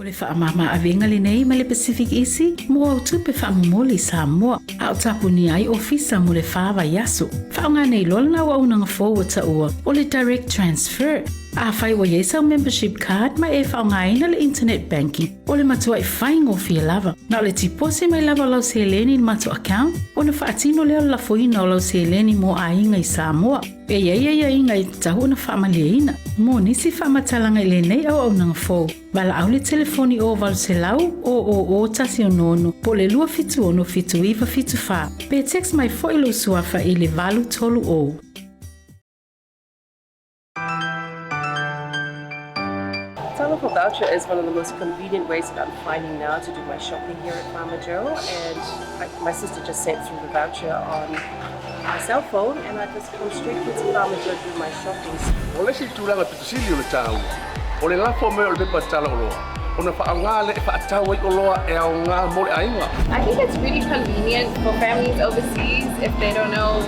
O le whaamama awenga le nei ma le Pacific Isi, mo au tupe whaamumoli Samoa, au tapuni ai ofisa mo le whaawa yaso. Whaonga nei lola na wa unanga forward ta ua, o le direct transfer. A whai wa yesa membership card ma e whaonga ina le internet banking, o le matua i whaingo fia lava. Na le tipose mai lava lau se leni mato account, o le whaatino leo la foina o lau se leni mo a inga i Samoa. E ia inga i tahu na whaamalia mo nisi whaamatalanga i le nei au unanga fo. Wala au le telefoni o walu se lau o tasi o nono po le lua fitu ono fitu iwa fitu wha. Pe text mai fo ilo suafa i le valu tolu o. Telephone voucher is one of the most convenient ways that I'm finding now to do my shopping here at Farmer Joe, and my sister just sent through the voucher on my cell phone, and I just go straight to Farmer Joe to do my shopping. Ole si tūlanga tutusili o le tāu. Ole lafo me o le pepa tala o loa. Ona whaanga le whaatau o loa e au ngā mo le ainga. I think it's really convenient for families overseas if they don't know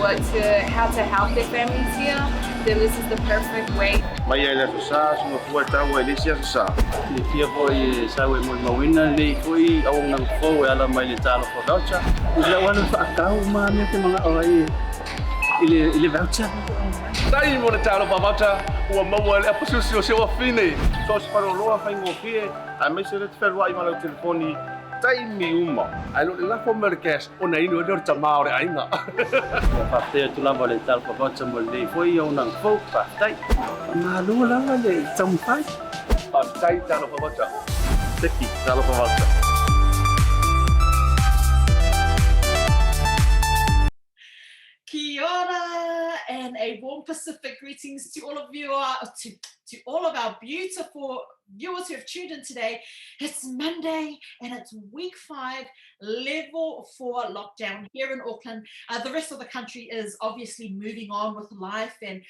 how to help their families here. Then this is the perfect way. Mai ai le sa suma fua tau e lisia sa. Le fia foi sa we mo mawina le foi au ngā fo e ala mai le talo for voucher. Le wana whaatau ma me te mga oi. Ile voucher. Tai mo le talo pa voucher ua maua le apususi o sewa fine. So se paro loa whaingo fie, a me se le te whelua i mana o telefoni tai mi uma. Ai lo le lafo me le cash o na inu e leo tamao le ainga. Whaatea tu lava le talo for voucher mo le foi au ngā fo whaatai. Ma loa lava le taumpai. Tai talo pa voucher. Teki talo pa voucher. Kia ora, and a warm Pacific greetings to all of you, to all of our beautiful viewers who have tuned in today. It's Monday and it's week 5, level 4 lockdown here in Auckland. The rest of the country is obviously moving on with life and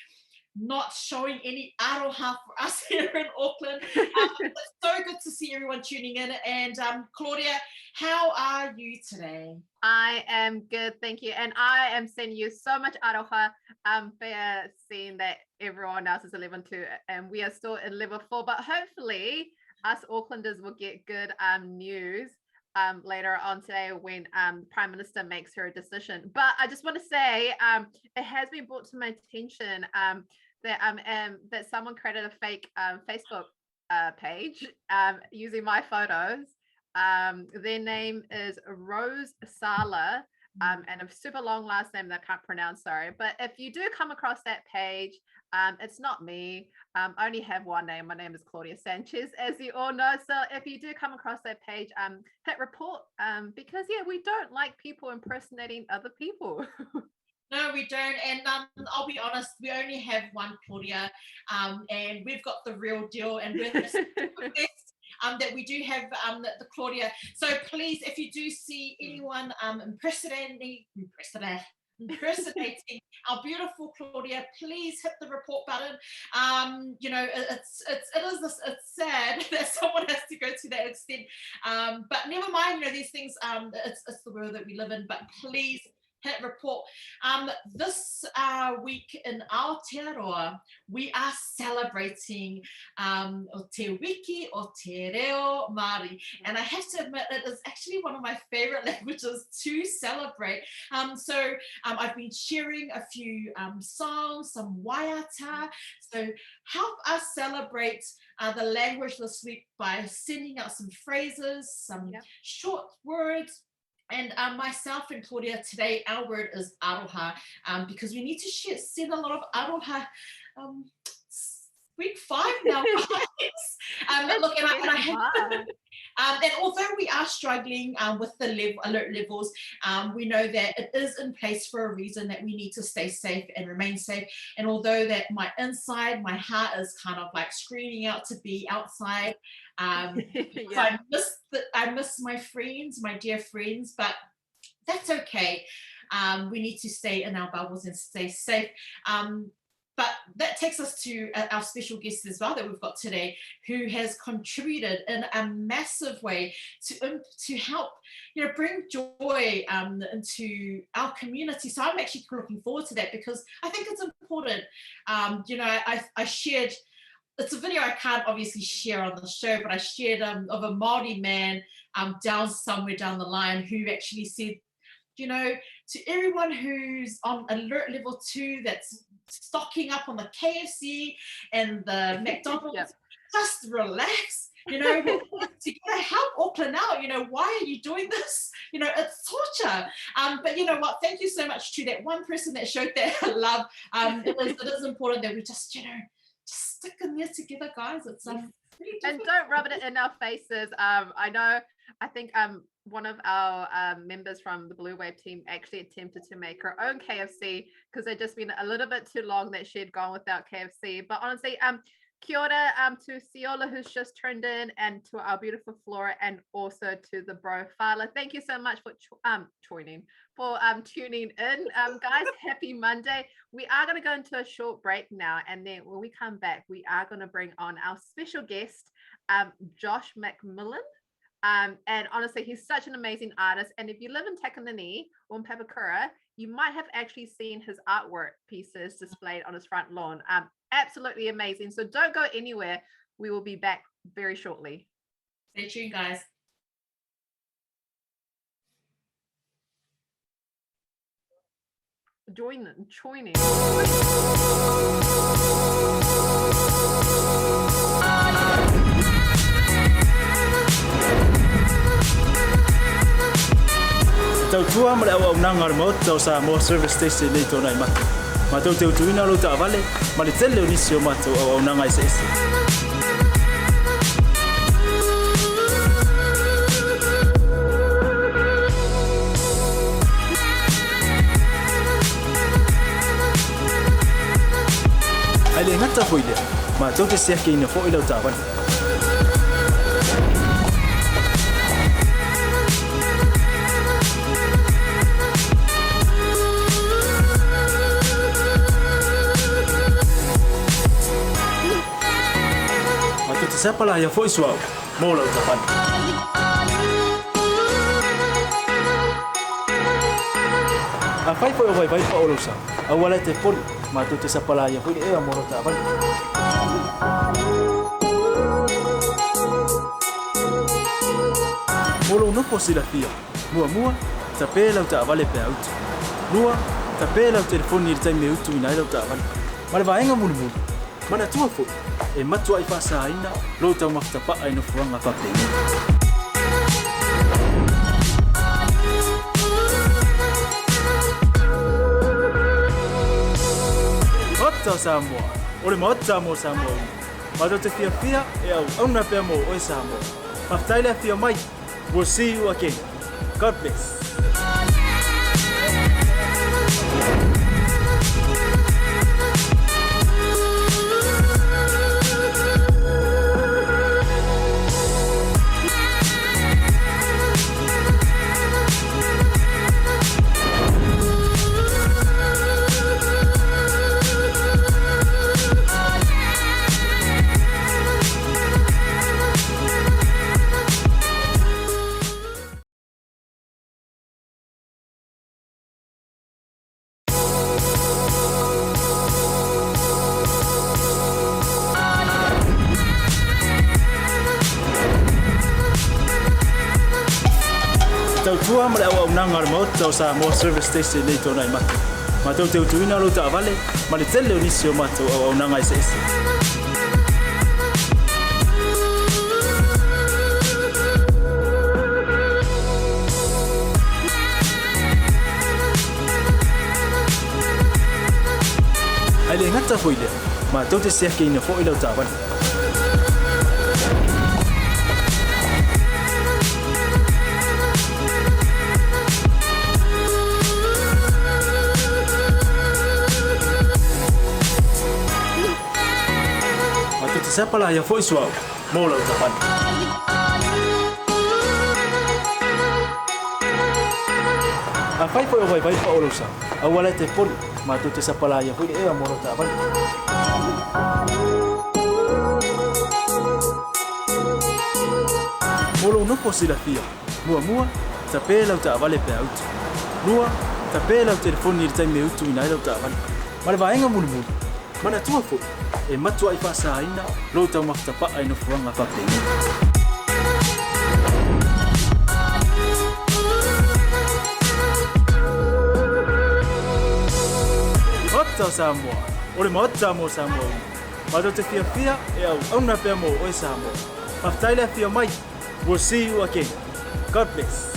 not showing any aroha for us here in Auckland. It's so good to see everyone tuning in. And Claudia, how are you today? I am good, thank you. And I am sending you so much aroha. Pea, seeing that everyone else is in level 2 and we are still in level 4. But hopefully us Aucklanders will get good news later on today when Prime Minister makes her decision. But I just want to say it has been brought to my attention that someone created a fake Facebook page using my photos. Their name is Rose Sala, and a super long last name that I can't pronounce, sorry. But if you do come across that page, it's not me. I only have one name. My name is Claudia Sanchez, as you all know. So if you do come across that page, hit report, because yeah, we don't like people impersonating other people. No, we don't. And I'll be honest, we only have one Claudia, and we've got the real deal, and we're the best that we do have the Claudia. So please, if you do see anyone impersonating our beautiful Claudia, please hit the report button. You know, it's sad that someone has to go to that extent, but never mind. You know, these things. It's the world that we live in. But please hit report. This week in Aotearoa, we are celebrating o Te Wiki o Te Reo Māori. And I have to admit, it is actually one of my favorite languages to celebrate. So I've been sharing a few songs, some waiata. So help us celebrate the language this week by sending out some phrases, some short words. And myself and Claudia, today our word is aroha, because we need to send a lot of aroha. Week 5 now, guys. Look, and I have. And although we are struggling with the alert levels, we know that it is in place for a reason, that we need to stay safe and remain safe. And although that my heart is kind of like screaming out to be outside. I miss my friends, my dear friends, but that's okay. We need to stay in our bubbles and stay safe. But that takes us to our special guest as well that we've got today, who has contributed in a massive way to help, you know, bring joy into our community. So I'm actually looking forward to that, because I think it's important. You know, I shared it's a video I can't obviously share on the show, but I shared of a Māori man down somewhere down the line who actually said, you know, to everyone who's on alert level 2 that's stocking up on the KFC and the McDonald's, just relax. You know, to help Auckland out, you know, why are you doing this? You know, it's torture. But you know what? Thank you so much to that one person that showed that love. It is important that we just, you know, just stick in there together, guys. It's and don't rub it in our faces. I think one of our members from the Blue Wave team actually attempted to make her own KFC because they'd just been a little bit too long that she had gone without KFC. But honestly, kia ora to Ciola who's just turned in, and to our beautiful Flora, and also to the bro Fala. Thank you so much for tuning in. Guys, happy Monday. We are going to go into a short break now, and then when we come back, we are going to bring on our special guest, Josh Mcmillan. And honestly, he's such an amazing artist. And if you live in Takanini or in Papakura, you might have actually seen his artwork pieces displayed on his front lawn. Absolutely amazing. So don't go anywhere. We will be back very shortly. Stay tuned, guys. Joining. Tau tua male au nanga remote tau sa mo service station nei tona I matu. Ma tau teu tuina lo ta vale, ma le tele o nisi o matu au nanga ese. Ai le ngata foile, ma tau te sia ke ina fo ila ta vale. Siapa lah yang voice wow mau lau tapan. Afai foi vai pa olosa. Awala te pon ma tu te siapa lah yang foi mau lau tapan. Molo no posila mua tape lau ta vale pe out. Lua tape lau telefoni tai me utu ina lau tapan. Male vaenga mulu. Mana tua fo e matua I fasa ina lo tau maftapa ai no fuanga pape. Ota Samoa, ore mota mo Samoa. Mado te fia e au na pe mo o Samoa. Maftaila fia mai. We'll see you again. God bless. Tua male au nanga remote tau sa mo service station nei tona I matu. Ma tau teu tuina lo ta vale, ma le tele o nisi o matu au nanga ese. Ai le ngata foile, ma tau te sia ke ina fo ila ta vale. Siapa lah yang voice wow mau lau tapan. Afai foi vai pa olosa. Awala te pon ma tu te siapa lah yang foi mau lau tapan. Molo no posila fia. Mua tape lau ta vale pe out. Lua tape lau telefoni tai me utu ina lau tapan. Male vaenga mulu. Mana tua fo e matua I whasaina, lo tau makitapa ai no fuanga whapengi. Mata Samoa, ole mata mo Samoa. Mato te fia e au auna pea mo o Samoa. Maftaile fia mai. We'll see you again. God bless.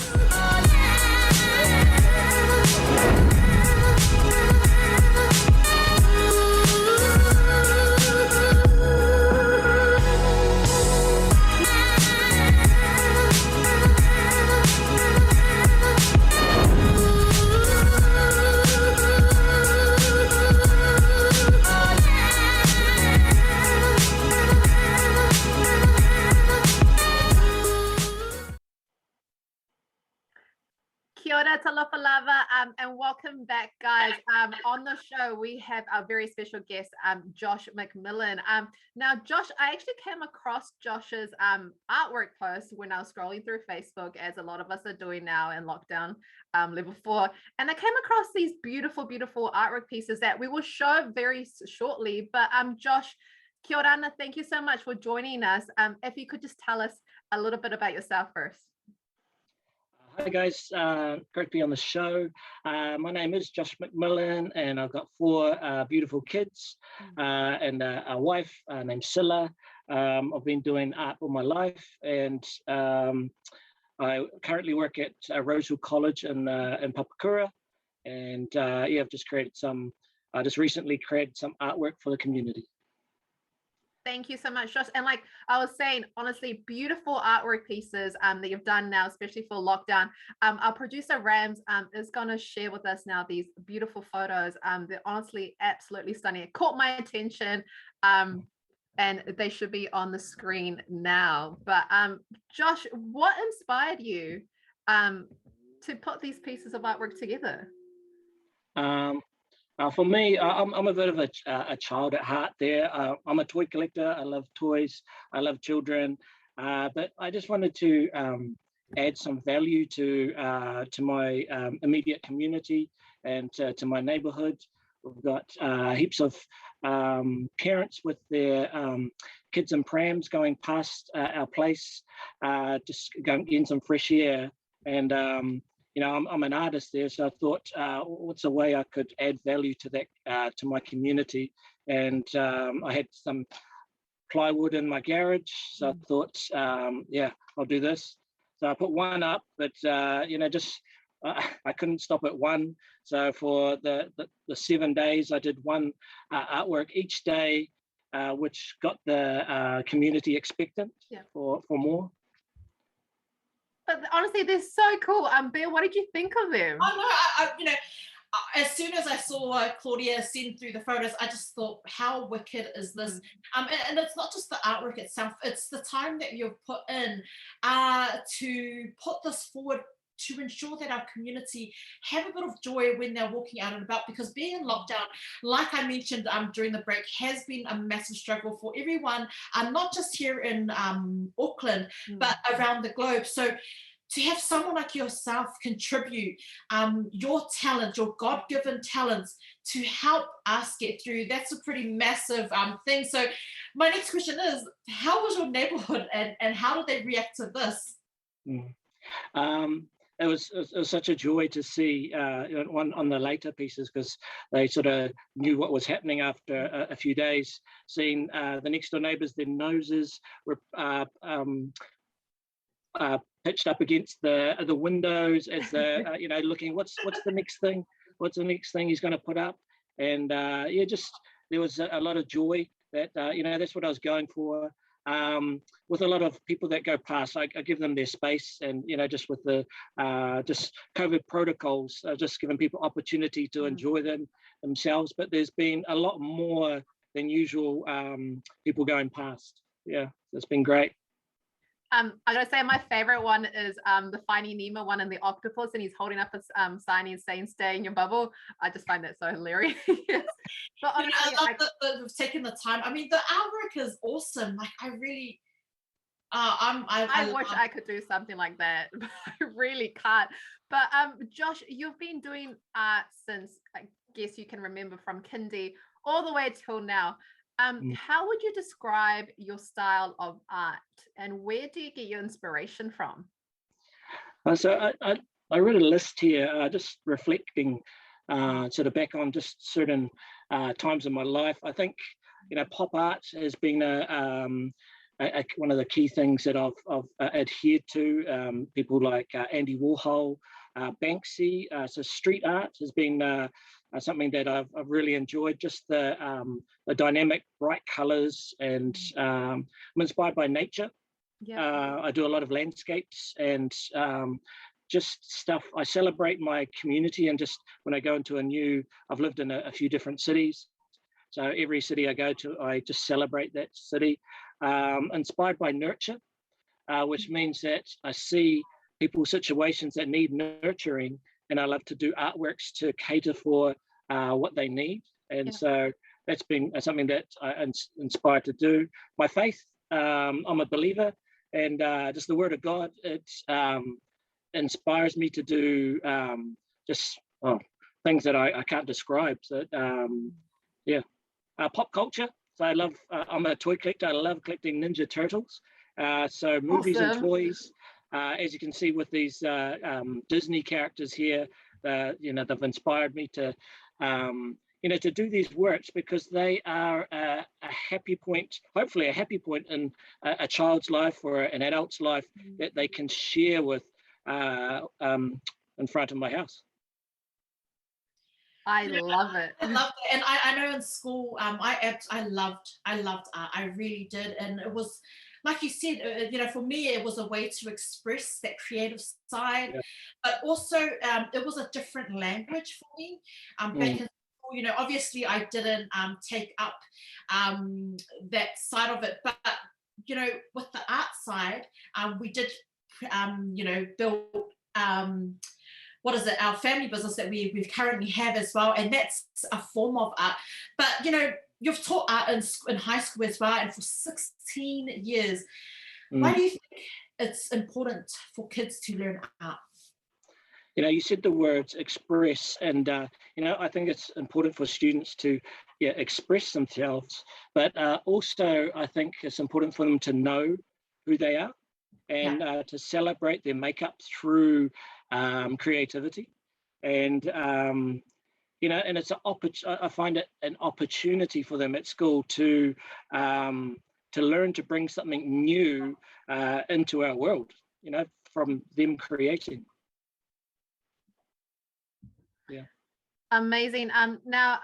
Kia ora, talofa lava, and welcome back, guys. On the show, we have our very special guest, Josh Mcmillan. Now, Josh, I actually came across Josh's artwork post when I was scrolling through Facebook, as a lot of us are doing now in lockdown level 4, and I came across these beautiful, beautiful artwork pieces that we will show very shortly. But Josh, kia ora, thank you so much for joining us. If you could just tell us a little bit about yourself first. Hi guys, great to be on the show. My name is Josh Mcmillan and I've got 4 beautiful kids and a wife named Scylla. I've been doing art all my life and I currently work at Rosehill College in Papakura, and yeah, I've just recently created some artwork for the community. Thank you so much, Josh. And like I was saying, honestly, beautiful artwork pieces that you've done now, especially for lockdown. Our producer Rams is going to share with us now these beautiful photos. They're honestly absolutely stunning. It caught my attention, and they should be on the screen now. But Josh, what inspired you to put these pieces of artwork together? For me, I'm a bit of a child at heart there. I'm a toy collector. I love toys. I love children. But I just wanted to add some value to my immediate community and to my neighborhood. We've got heaps of parents with their kids in prams going past our place, just going in some fresh air. And you know, I'm an artist there, so I thought, what's a way I could add value to that, to my community? And I had some plywood in my garage, so I thought, yeah, I'll do this. So I put one up, but you know, just I couldn't stop at one. So for the 7 days, I did one artwork each day, which got the community expectant for more. But honestly, they're so cool. Bea, what did you think of them? Oh no, I you know, as soon as I saw Claudia send through the photos, I just thought, how wicked is this? And it's not just the artwork itself; it's the time that you've put in to put this forward, to ensure that our community have a bit of joy when they're walking out and about, because being in lockdown, like I mentioned during the break, has been a massive struggle for everyone, not just here in Auckland, but around the globe. So to have someone like yourself contribute your talent, your God-given talents, to help us get through, that's a pretty massive thing. So my next question is, how was your neighborhood and how did they react to this? It was such a joy to see on the later pieces, because they sort of knew what was happening after a few days, seeing the next door neighbours, their noses were pitched up against the windows as they're you know, looking, what's the next thing he's going to put up. And yeah, just there was a lot of joy that you know, that's what I was going for. With a lot of people that go past, I give them their space, and you know, just with the just COVID protocols, just giving people opportunity to enjoy themselves. But there's been a lot more than usual people going past. Yeah, it's been great. I gotta say, my favorite one is the Finding Nemo one, and the octopus, and he's holding up a sign and saying "Stay in your bubble." I just find that so hilarious. But honestly, I love that we've taken the time. I mean, the artwork is awesome. Like, I really, I wish I could do something like that, but I really can't. But Josh, you've been doing art since, I guess you can remember, from kindy all the way till now. How would you describe your style of art, and where do you get your inspiration from? So I read a list here, just reflecting sort of back on just certain times in my life. I think, pop art has been one of the key things that I've adhered to. People like Andy Warhol, Banksy. So street art has been something that I've really enjoyed. Just the dynamic, bright colours, and I'm inspired by nature. Yeah. I do a lot of landscapes and just stuff. I celebrate my community, and just when I go into I've lived in a few different cities. So every city I go to, I just celebrate that city. Inspired by nurture, which means that I see people's situations that need nurturing, and I love to do artworks to cater for what they need. And so that's been something that I'm inspired to do. My faith, I'm a believer, and just the word of God, it inspires me to do things that I can't describe. So, pop culture. So I love, I'm a toy collector. I love collecting Ninja Turtles. So movies and toys, as you can see with these Disney characters here, they've inspired me to, to do these works, because they are a happy point, hopefully a happy point in a child's life or an adult's life that they can share with in front of my house. I love it. I love it. And I know in school, I loved art. I really did. And it was, like you said, for me, it was a way to express that creative side, but also it was a different language for me. Back in school, obviously I didn't take up that side of it, but, with the art side, we did, build, our family business that we currently have as well, and that's a form of art. But you've taught art in high school as well, and for 16 years. Why do you think it's important for kids to learn art? You said the words express, and I think it's important for students to express themselves, but also I think it's important for them to know who they are, and to celebrate their makeup through creativity. And and it's I find it an opportunity for them at school to learn to bring something new into our world, from them creating. Amazing. Now,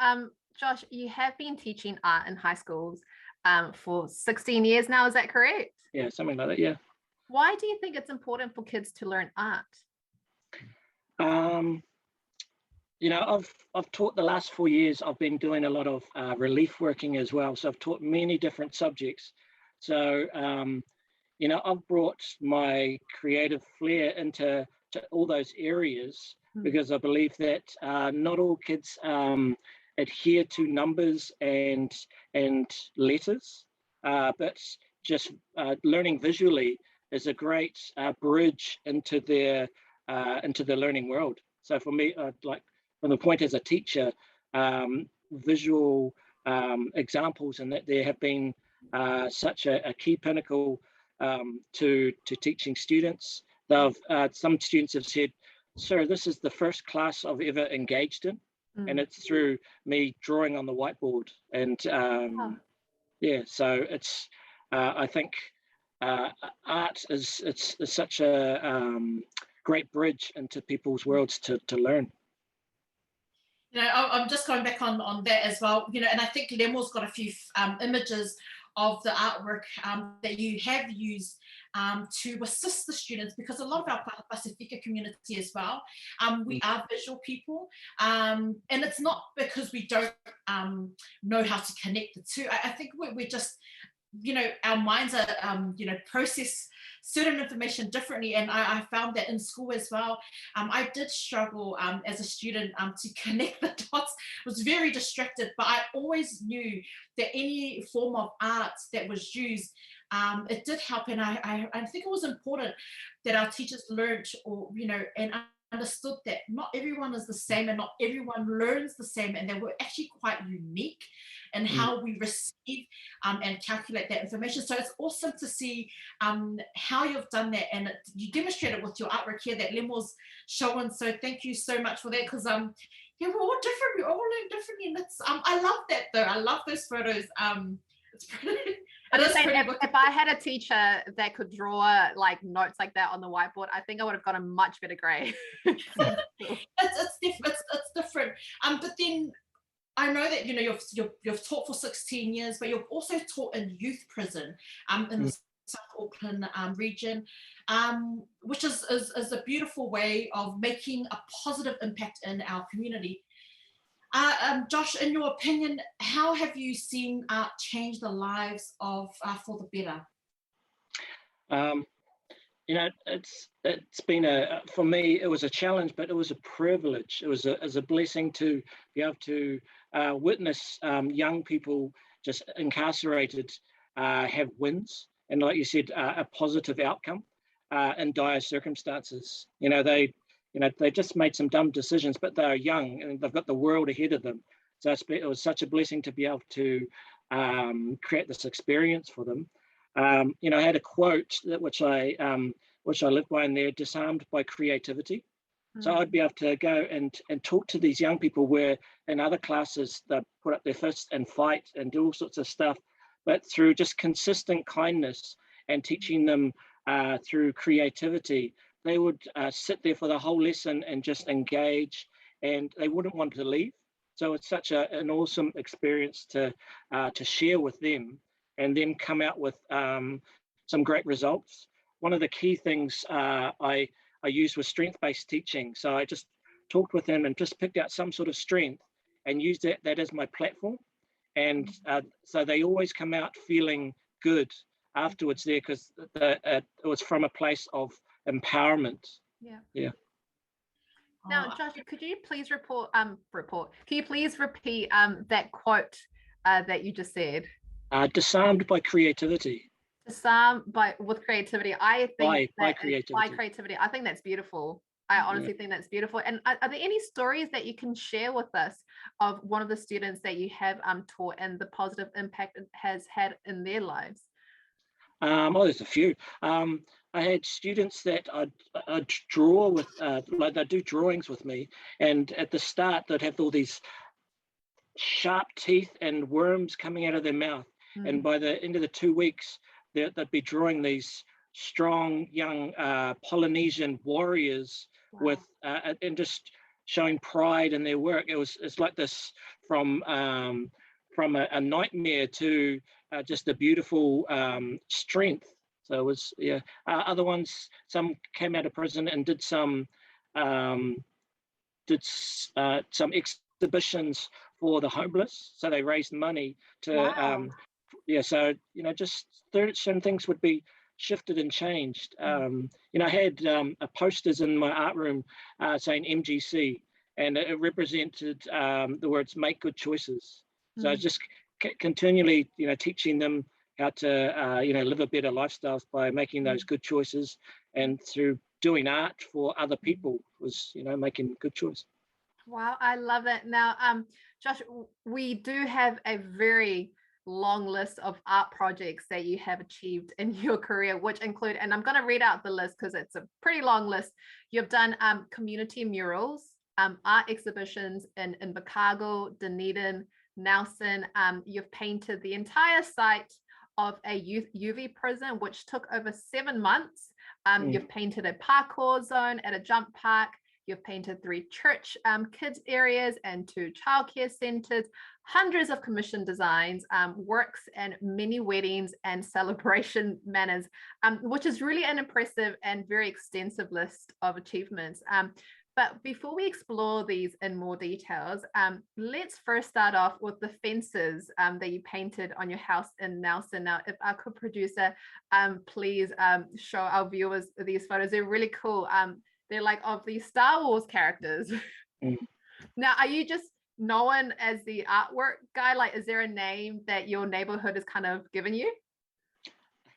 Josh, you have been teaching art in high schools for 16 years now, is that correct? Yeah, something like that, yeah. Why do you think it's important for kids to learn art? I've taught the last 4 years. I've been doing a lot of relief working as well. So I've taught many different subjects. So, I've brought my creative flair into all those areas, because I believe that not all kids adhere to numbers and letters, but just learning visually is a great bridge into their learning world. So for me, from the point as a teacher, visual examples, and that there have been such a key pinnacle to teaching students. Some students have said, "Sir, this is the first class I've ever engaged in," and it's through me drawing on the whiteboard. And so it's I think art is such a great bridge into people's worlds to learn. I'm just going back on that as well, and I think Lemuel's got a few images of the artwork that you have used to assist the students, because a lot of our Pasifika community as well, we are visual people, and it's not because we don't know how to connect the two. I think we're just, our minds are, process certain information differently. And I found that in school as well. I did struggle as a student to connect the dots. I was very distracted, but I always knew that any form of art that was used, it did help. And I think it was important that our teachers learned, and understood that not everyone is the same and not everyone learns the same, and that we're actually quite unique in how we receive and calculate that information. So it's awesome to see how you've done that, and you demonstrate it with your artwork here that Lem was showing. So thank you so much for that, because yeah, we're all different. We all learn differently, and it's I love that though. I love those photos. It's pretty. If I had a teacher that could draw like notes like that on the whiteboard, I think I would have got a much better grade. It's different. But then I know that you've taught for 16 years, but you've also taught in youth prison in the South Auckland region, which is a beautiful way of making a positive impact in our community. Josh, in your opinion, how have you seen art change the lives of for the better? It's been for me, it was a challenge, but it was a privilege. It was a blessing to be able to witness young people just incarcerated have wins, and like you said, a positive outcome in dire circumstances. They just made some dumb decisions, but they're young and they've got the world ahead of them. So it was such a blessing to be able to create this experience for them. I had a quote which I live by in there: disarmed by creativity. So I'd be able to go and talk to these young people where in other classes they put up their fists and fight and do all sorts of stuff, but through just consistent kindness and teaching them through creativity, they would sit there for the whole lesson and just engage, and they wouldn't want to leave. So it's such an awesome experience to share with them, and then come out with some great results. One of the key things I used was strength-based teaching. So I just talked with them and just picked out some sort of strength and used that as my platform. And so they always come out feeling good afterwards there, because it was from a place of empowerment. Yeah. Now, Josh, could you please Can you please repeat that quote that you just said? Disarmed by creativity. Disarmed with creativity. I think by creativity. By creativity. I think that's beautiful. I honestly think that's beautiful. And are there any stories that you can share with us of one of the students that you have taught and the positive impact it has had in their lives? There's a few. I had students that I'd draw with, like they'd do drawings with me, and at the start they'd have all these sharp teeth and worms coming out of their mouth. And by the end of the 2 weeks, they'd be drawing these strong young Polynesian warriors with and just showing pride in their work. It's like this from a nightmare to just a beautiful strength. So it was, other ones, some came out of prison and did some exhibitions for the homeless. So they raised money to, so, just certain things would be shifted and changed. I had posters in my art room saying MGC, and it represented the words "make good choices." So I just continually, teaching them how to, live a better lifestyle by making those good choices, and through doing art for other people was, making good choice. Wow, I love it. Now, Josh, we do have a very long list of art projects that you have achieved in your career, which include, and I'm going to read out the list because it's a pretty long list. You've done community murals, art exhibitions in Invercargill, Dunedin, Nelson. You've painted the entire site of a youth UV prison, which took over 7 months. You've painted a parkour zone at a jump park. You've painted 3 church kids areas and 2 childcare centers, hundreds of commissioned designs, works, and many weddings and celebration manners, which is really an impressive and very extensive list of achievements. But before we explore these in more details, let's first start off with the fences that you painted on your house in Nelson. Now, if our co-producer, please show our viewers these photos. They're really cool. They're like of these Star Wars characters. Now, are you just known as the artwork guy? Like, is there a name that your neighborhood has kind of given you?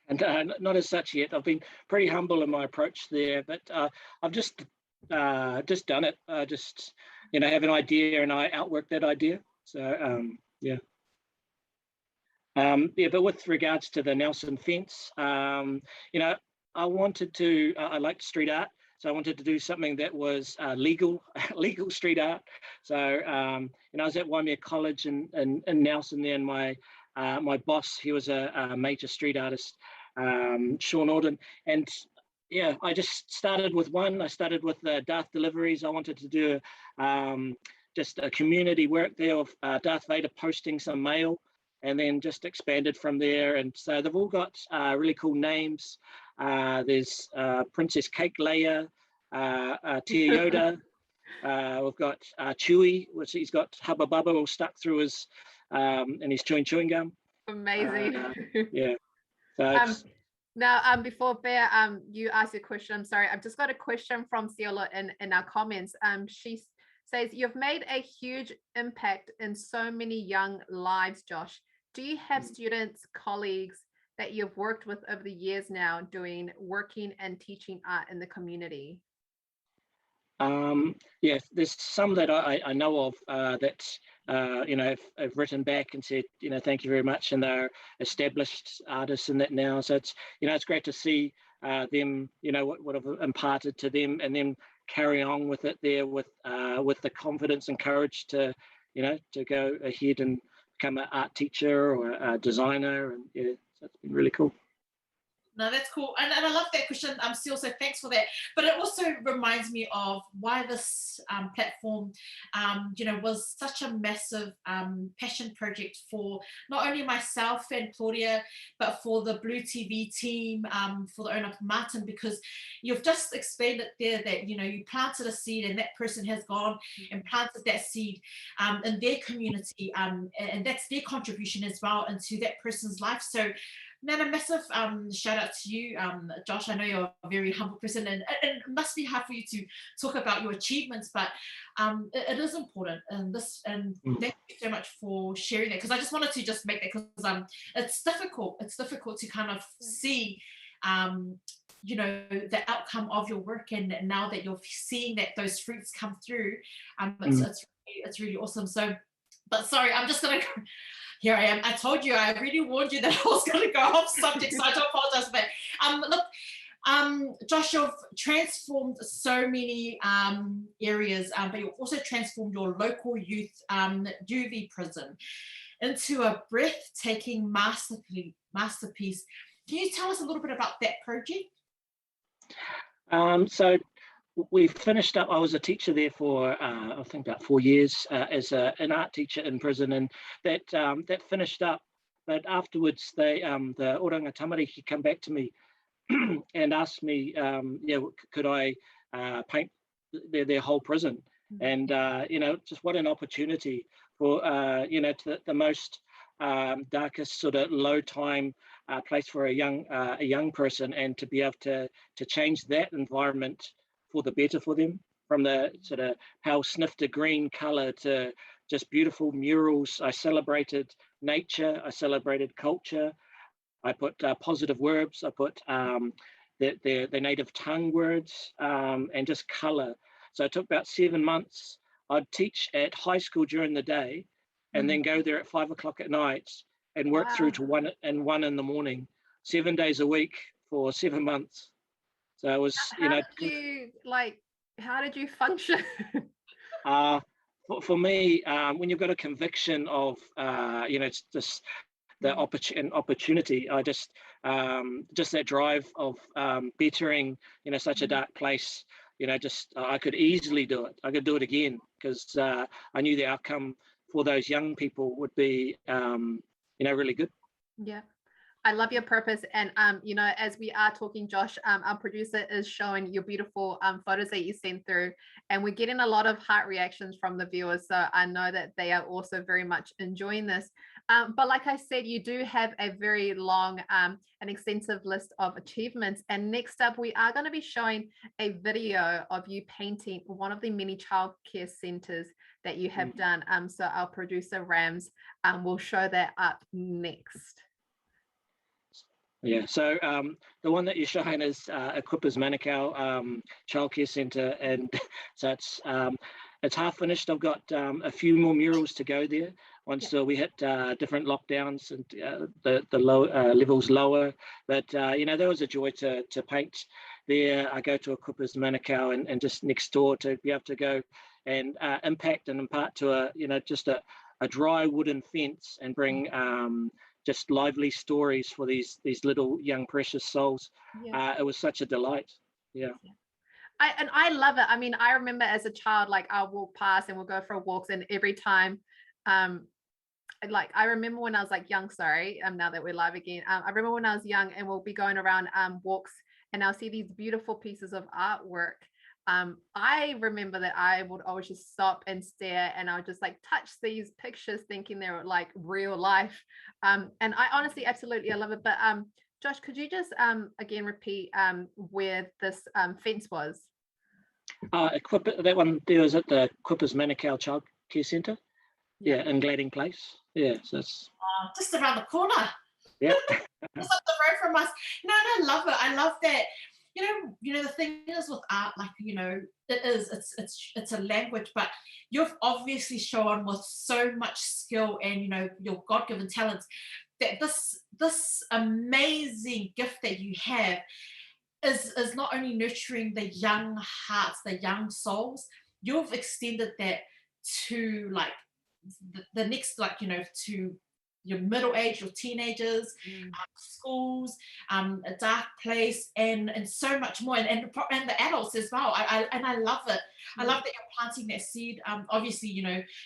And not as such yet. I've been pretty humble in my approach there, but I've just done it. Just have an idea and I outwork that idea. So yeah. But with regards to the Nelson fence, I wanted to. I liked street art, so I wanted to do something that was legal street art. So I was at Waimea College in Nelson there, and my boss, he was a major street artist, Sean Auden, and yeah, I just started with one. I started with Darth deliveries. I wanted to do just a community work there of Darth Vader posting some mail, and then just expanded from there. And so they've all got really cool names. There's Princess Cake Leia, Tia Yoda. We've got Chewie, which he's got Hubba Bubba all stuck through his, and he's chewing gum. Amazing. Yeah. So now, before Pea, you ask your question, I'm sorry, I've just got a question from Ciola in our comments. She says, you've made a huge impact in so many young lives, Josh. Do you have students, colleagues that you've worked with over the years now working and teaching art in the community? Yeah, there's some that I know of that have written back and said, thank you very much, and they're established artists in that now. So it's great to see them, what I've imparted to them, and then carry on with it there with the confidence and courage to go ahead and become an art teacher or a designer, and yeah, so it's been really cool. No, that's cool. And I love that question, Seal, so thanks for that. But it also reminds me of why this platform, was such a massive passion project for not only myself and Claudia, but for the Blue TV team, for the owner, Martin, because you've just explained it there that, you planted a seed and that person has gone and planted that seed in their community, and that's their contribution as well into that person's life. So, man, a massive shout out to you, Josh. I know you're a very humble person, and it must be hard for you to talk about your achievements, but it is important. And thank you so much for sharing that, because I just wanted to just make that, because it's difficult. It's difficult to kind of see, the outcome of your work, and now that you're seeing that those fruits come through, it's really awesome. So, but sorry, I'm just gonna go. Here I am. I told you, I really warned you that I was going to go off subject, so I do apologize for that. Look, Josh, you've transformed so many areas, but you've also transformed your local youth UV prison into a breathtaking masterpiece. Can you tell us a little bit about that project? So we finished up. I was a teacher there for I think about 4 years as an art teacher in prison, and that finished up. But afterwards, the Oranga Tamariki come back to me and asked me, could I paint their whole prison? And just what an opportunity for to the most darkest sort of low time place for a young person, and to be able to change that environment for the better for them, from the sort of pale snifter green color to just beautiful murals. I celebrated nature, I celebrated culture, I put positive words, I put the native tongue words, and just color. So it took about 7 months. I'd teach at high school during the day, and then go there at 5 o'clock at night and work through to 1 in the morning, 7 days a week for 7 months. So it was, how did you function? For me, when you've got a conviction of, it's just the opportunity, I just that drive of bettering, such a dark place, I could easily do it. I could do it again, because I knew the outcome for those young people would be, really good. Yeah. I love your purpose. And, as we are talking, Josh, our producer is showing your beautiful photos that you sent through, and we're getting a lot of heart reactions from the viewers. So I know that they are also very much enjoying this. But like I said, you do have a very long and extensive list of achievements. And next up, we are going to be showing a video of you painting one of the many childcare centers that you have done. So our producer Rams will show that up next. Yeah, so the one that you're showing is Equippers Manukau Childcare Centre, and so it's half finished. I've got a few more murals to go there once we hit different lockdowns and the low levels lower. But that was a joy to paint there. I go to Equippers Manukau and just next door to be able to go and impact and impart to just a dry wooden fence and bring just lively stories for these little young precious souls. It was such a delight. I love it. I mean, I remember as a child, like I'll walk past and we'll go for walks, and every time like I remember when I was like young, now that we're live again, I remember when I was young and we'll be going around walks and I'll see these beautiful pieces of artwork. I remember that I would always just stop and stare, and I would just like touch these pictures thinking they were like real life. And I honestly absolutely love it. But Josh, could you just again repeat where this fence was? That one there was at the Equippers Manukau Child Care Centre. Yeah, in Gladding Place. Yeah, so it's just around the corner. Yeah. Just up the road from us. No, I love it. I love that. The thing is with art, like, it's a language, but you've obviously shown with so much skill and, your God-given talents that this amazing gift that you have is not only nurturing the young hearts, the young souls, you've extended that to like the next, like, to your middle age, your teenagers, schools, a dark place, and so much more, and the adults as well. I love it. I love that you're planting that seed. Obviously,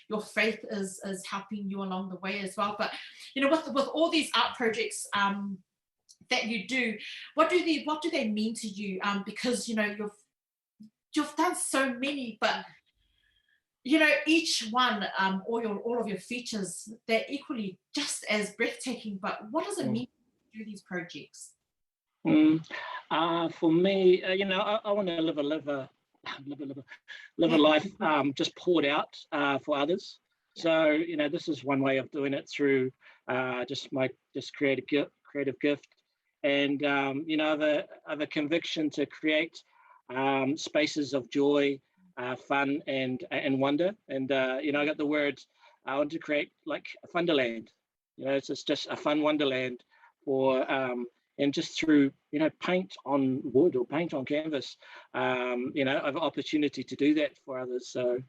your faith is helping you along the way as well. But with all these art projects that you do, what do they mean to you? Because you've done so many, but each one, all of your features, they're equally just as breathtaking. But what does it mean to do these projects? For me, I want to live a life just poured out for others. So this is one way of doing it, through just my creative gift, and I have a conviction to create spaces of joy, fun and wonder, and I got the words. I want to create like a Funderland. It's just a fun wonderland for and just through paint on wood or paint on canvas. I have an opportunity to do that for others. So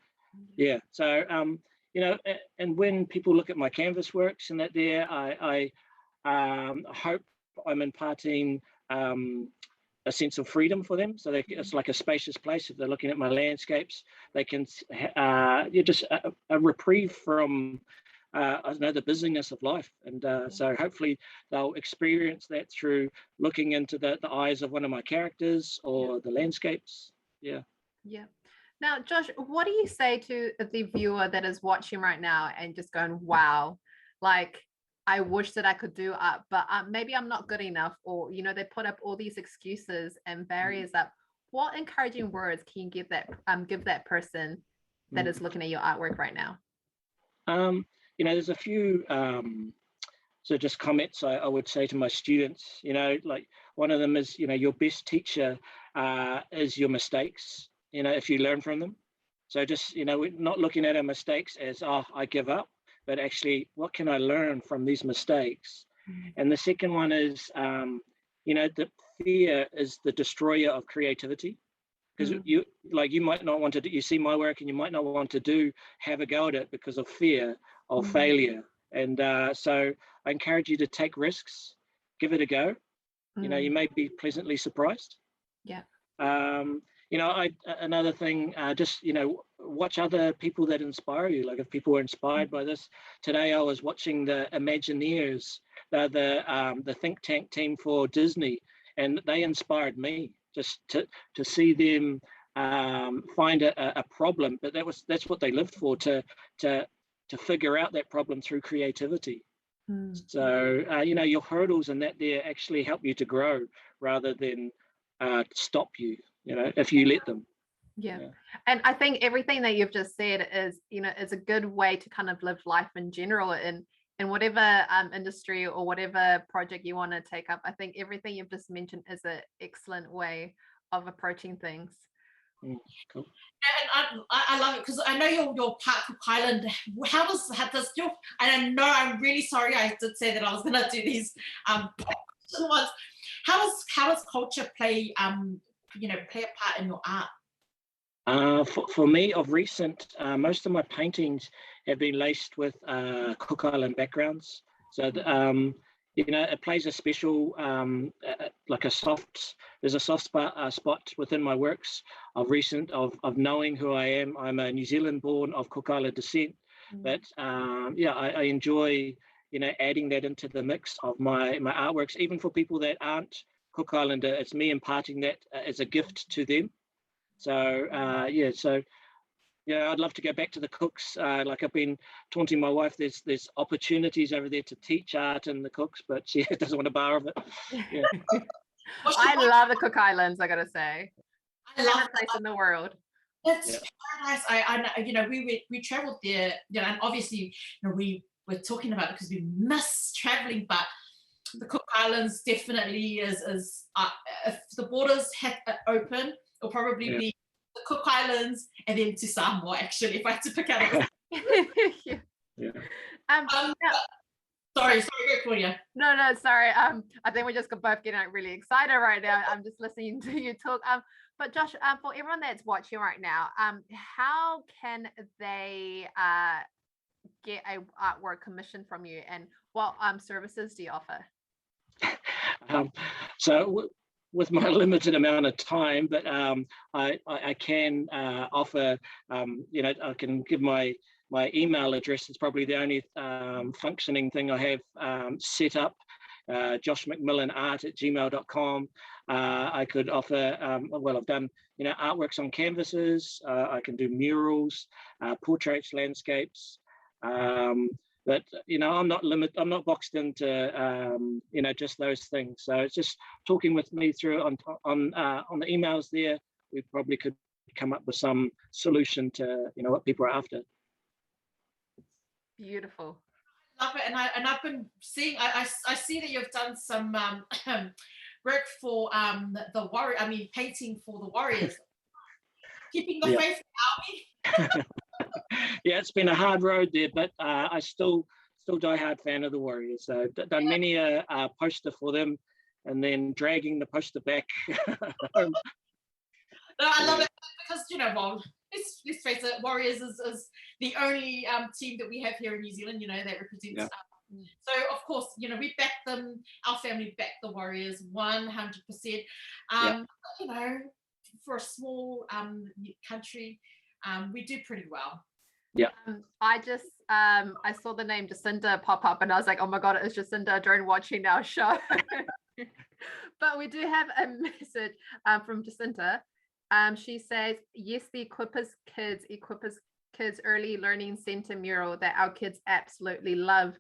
and when people look at my canvas works and that there, I hope I'm imparting a sense of freedom for them, so it's like a spacious place. If they're looking at my landscapes, they can just a reprieve from the busyness of life, and so hopefully they'll experience that through looking into the eyes of one of my characters or the landscapes. Now, Josh, what do you say to the viewer that is watching right now and just going, wow, like, I wish that I could do art, but maybe I'm not good enough, or they put up all these excuses and barriers up. What encouraging words can you give that person that is looking at your artwork right now? There's a few just comments I would say to my students. Like one of them is, your best teacher is your mistakes. If you learn from them. So just we're not looking at our mistakes as I give up, but actually, what can I learn from these mistakes? And the second one is, that fear is the destroyer of creativity. Because you might not want to you see my work and you might not want to have a go at it because of fear of failure. And so I encourage you to take risks, give it a go. You may be pleasantly surprised. Another thing, just watch other people that inspire you. Like if people are inspired by this, today I was watching the Imagineers, the think tank team for Disney, and they inspired me just to see them find a problem. But that's what they lived for, to figure out that problem through creativity. So your hurdles and that there actually help you to grow rather than stop you. If you let them. And I think everything that you've just said is is a good way to kind of live life in general, and in whatever industry or whatever project you want to take up. I think everything you've just mentioned is an excellent way of approaching things. Cool. And I love it because I know your part Cook Island. How does your, and I know I'm really sorry I did say that I was going to do these ones. How does culture play a part in your art? For me, of recent, most of my paintings have been laced with Cook Island backgrounds. So, it plays a special, like there's a soft spot within my works of knowing who I am. I'm a New Zealand born of Cook Island descent, but I enjoy, adding that into the mix of my artworks, even for people that aren't Cook Islander. It's me imparting that as a gift to them. So I'd love to go back to the Cooks. Like I've been taunting my wife, there's opportunities over there to teach art in the Cooks, but she doesn't want a bar of it. Yeah. I love the Cook Islands, I gotta say. I love a place in the world. It's paradise. I we traveled there, and obviously, we were talking about it because we miss traveling, but the Cook Islands definitely is if the borders had open, it'll probably be the Cook Islands and then to Samoa, actually, if I had to pick out a Sorry, go, Claudia. No, sorry. I think we're just both getting really excited right now. I'm just listening to you talk. But Josh, for everyone that's watching right now, how can they get a artwork commission from you, and what services do you offer? So with my limited amount of time, but I can offer, I can give my email address. It's probably the only functioning thing I have set up, joshmcmillanart@gmail.com. I could offer, I've done, artworks on canvases. I can do murals, portraits, landscapes. But I'm not boxed into just those things. So it's just talking with me through on the emails there. We probably could come up with some solution to what people are after. Beautiful. Love it, and I've been seeing. I see that you've done some work for the Warrior. I mean, painting for the Warriors, keeping the faith in the army. Yeah, it's been a hard road there, but I still die-hard fan of the Warriors. So done many a poster for them, and then dragging the poster back home. No, I love it because let's face it, Warriors is the only team that we have here in New Zealand, that represents. Yeah. So of course, we back them. Our family back the Warriors 100%. For a small country, we do pretty well. Yeah. I just I saw the name Jacinda pop up, and I was like, oh my god, it's Jacinda during watching our show. But we do have a message from Jacinda. She says, yes, the Equippers Kids Early Learning Center mural that our kids absolutely love.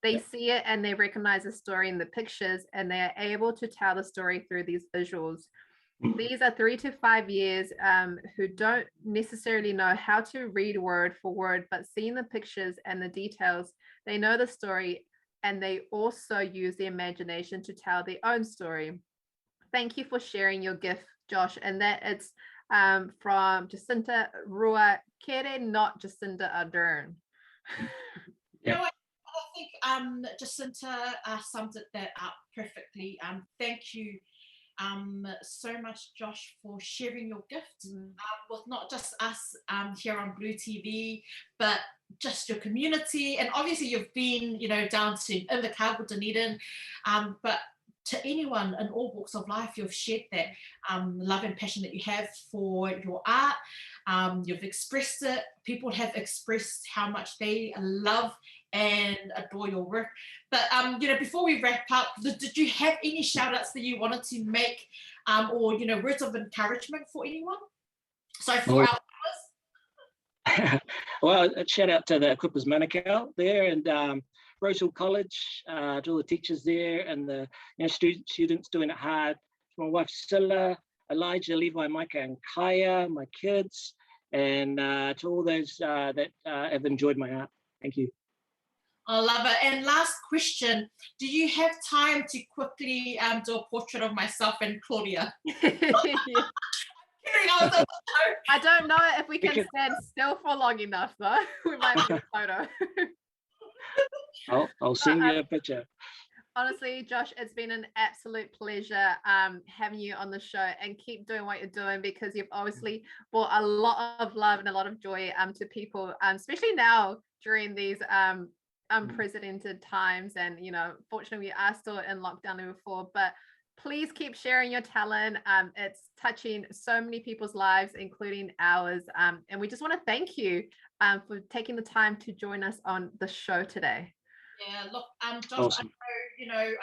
They see it and they recognize the story in the pictures, and they are able to tell the story through these visuals. These are 3 to 5 years who don't necessarily know how to read word for word, but seeing the pictures and the details, they know the story, and they also use the imagination to tell their own story. Thank you for sharing your gift, Josh. And that it's from Jacinta Rua Kere, not Jacinda Ardern. Yeah. I think Jacinta summed that up perfectly. Thank you so much, Josh, for sharing your gift with not just us here on Blue TV, but just your community. And obviously you've been, down to Invercargill, Dunedin, but to anyone in all walks of life, you've shared that love and passion that you have for your art. You've expressed it. People have expressed how much they love and adore your work. But before we wrap up, did you have any shout outs that you wanted to make, or words of encouragement for anyone? So for our viewers. Well, a shout out to the Equippers Manukau there, and Rosehill College, to all the teachers there, and the students doing it hard. My wife Scylla, Elijah, Levi, Micah, and Kaya, my kids, and to all those that have enjoyed my art. Thank you. I love it. And last question, do you have time to quickly do a portrait of myself and Claudia? I don't know if we can stand still for long enough though. We might do a photo. I'll send you a picture. Honestly, Josh, it's been an absolute pleasure having you on the show, and keep doing what you're doing, because you've obviously brought a lot of love and a lot of joy to people, especially now during these unprecedented times. And fortunately we are still in lockdown level 4, but please keep sharing your talent. It's touching so many people's lives, including ours, and we just want to thank you for taking the time to join us on the show today. Yeah, look, Josh, Awesome. I know,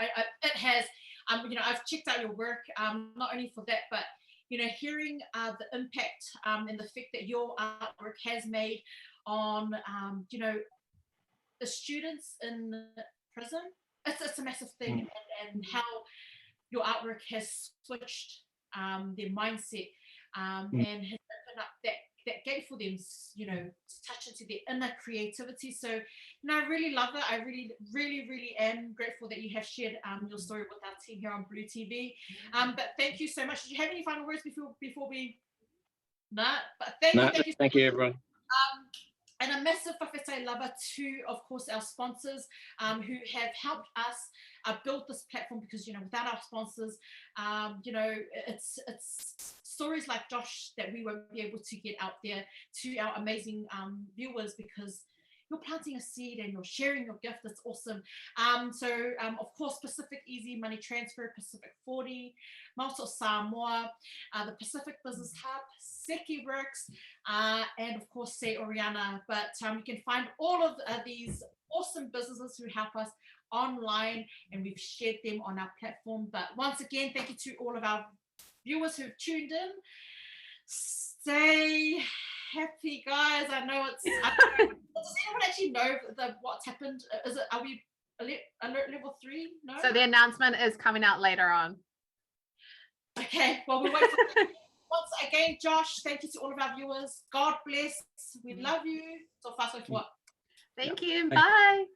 it has, I've checked out your work, not only for that, but, hearing the impact and the effect that your artwork has made on, the students in prison, it's a massive thing, and how your artwork has switched their mindset and has opened up that gate for them, to touch into their inner creativity. So, I really love it. I really, really, really am grateful that you have shared your story with our team here on Blue TV. But thank you so much. Did you have any final words before we? Nah, but thank you, everyone. And a massive whawhetai lava to, of course, our sponsors who have helped us build this platform, because, without our sponsors, it's stories like Josh that we won't be able to get out there to our amazing viewers, because you're planting a seed and you're sharing your gift. It's awesome. Of course, Pacific Easy Money Transfer, Pacific 40, Maoto Samoa, the Pacific Business Hub, Seki Works, and of course, Say Oriana. But you can find all of these awesome businesses who help us online, and we've shared them on our platform. But once again, thank you to all of our viewers who've tuned in. Stay happy, guys. I know it's. Does anyone actually know what's happened? Are we alert level 3? No. So the announcement is coming out later on. Okay. Well, we'll wait for that. Once again, Josh, thank you to all of our viewers. God bless. We love you. So fast with what? Thank you. Bye.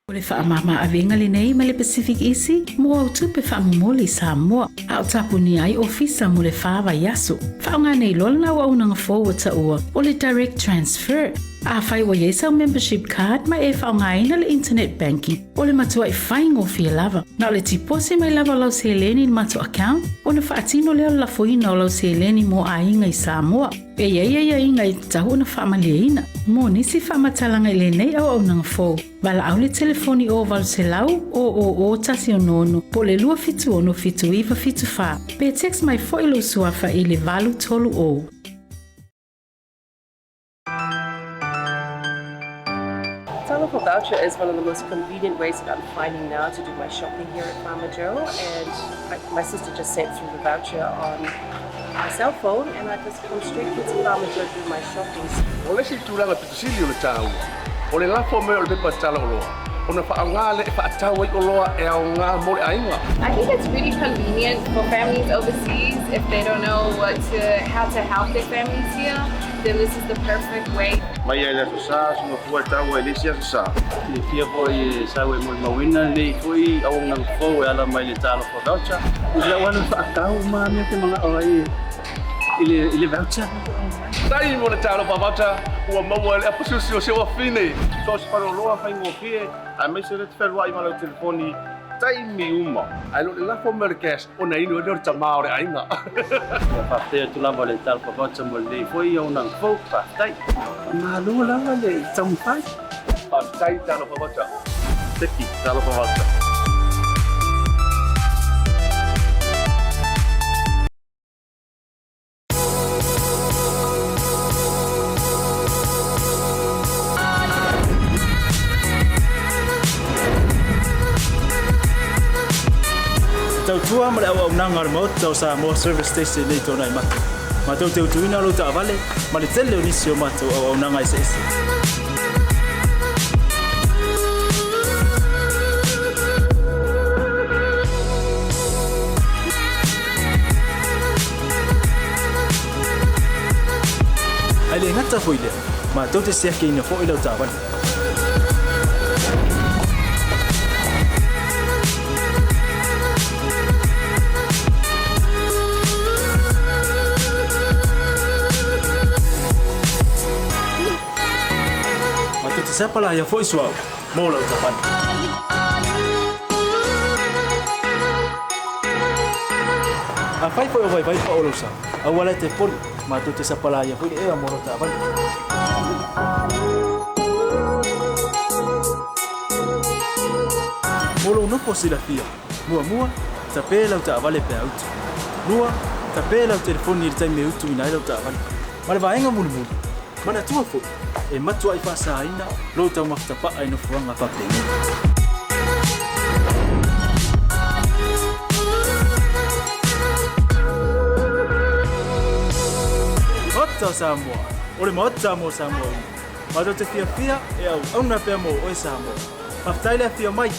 O le whaamama awenga le nei ma le Pacific Easy, mo au tupe whaamumoli Samoa, a o tapuni ai ofisa mo le whaava yaso. Whaonga nei lolna wa unanga forward ta ua, o le direct transfer. A whai wa yesa o membership card ma e whaonga ina le internet banking, o le matua I whaingo fia lava. Na o le tipose mai lava lau se leni matua account, o na whaatino leo la foina o lau se leni mo a inga I Samoa. E ia inga I tahu na whaamalia mo nisi whaamatalanga I le nei au nanga fo. Wala au le telefoni o walu se lau o tasi o nono, po le lua fitu ono fitu iwa fitu wha. Pe text mai fo ilo suafa I le valu tolu o. BluTable Voucher is one of the most convenient ways that I'm finding now to do my shopping here at Farmer Joe, and my sister just sent through the voucher on my cell phone, and I just come straight here to Farmer Joe to do my shopping. O le si tūranga pitusili o le tāu. O le lafo me o le pepa tala o loa. O na whaangā le whaatau ai o loa e au ngā more ainga. I think it's really convenient for families overseas if they don't know how to help their families here. Then this is the perfect way. Mai ai le sa sunga fua tau e lesi aso sa. Le fia foi sa we mo mawina le foi au nang fo e ala mai le talo for voucher. Ile wana whaatau ma me te mga oi ile voucher. Tai mo le talo voucher ua maua le apususi o sewa fine. So se paro loa whaingo fie, a me se le te wherua I malau telefoni taimi uma. Ai lo le lafo me le cash o na inu e lor tamao re ainga. Whapea tu lava le talo for voucher mo le foi au nang fo whaatai. Ma lua lava le tamu whai. Tai talo voucher. Teki talo voucher. Tau tua ma le au nanga ar maut tau sa mo service station nei tona I matu. Ma tau te utuina lo ta vale ma le tele o nisi o matu au nanga I se ese. Ai le ngata foi le ma tau te sia ke ina fo I lo ta vale. sepala ya foi suau mola tapan a fai foi vai pa olosa awala te pon ma tu te sepala ya foi e mola tapan molo no posila mua tapela uta vale pe out lua tapela o telefone tai me utu ina lo ta vale male vaenga mulu mana tua fo e matua I pasa ina lo ta makta pa ai no fuanga pa pe Mota Samoa ole mota mo Samoa ma te fia e au na pe mo o Samoa aftaile fia mai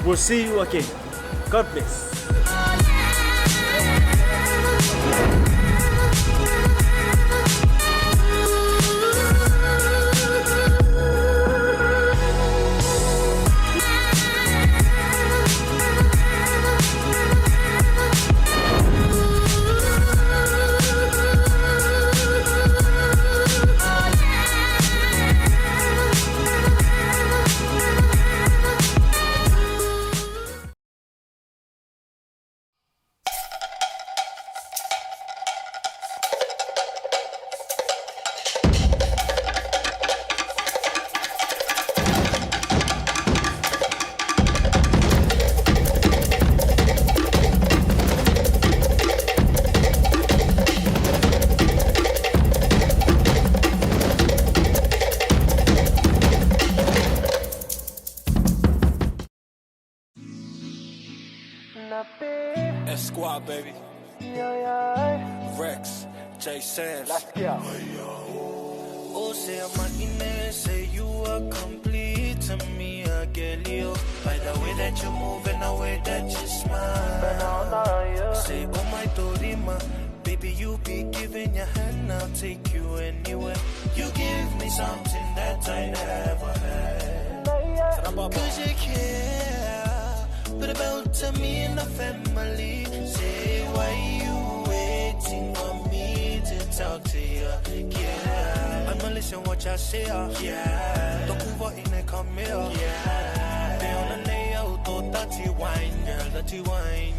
we'll see you again. God bless. Squad, baby. Rex, J Sands. Let's go. Oh, say I'm say you are complete to me, I get you. By the way that you move and the way that you smile. Say, oh my Dorima, baby, you be giving your hand, I'll take you anywhere. You give me something that I never had. Cause you care, but about to me and the family. Say, why you waiting on me to talk to you? Yeah, I'ma listen what y'all say. Yeah, don't move out in the come here. Yeah, they on the layout, dirty wine, girl, dirty wine.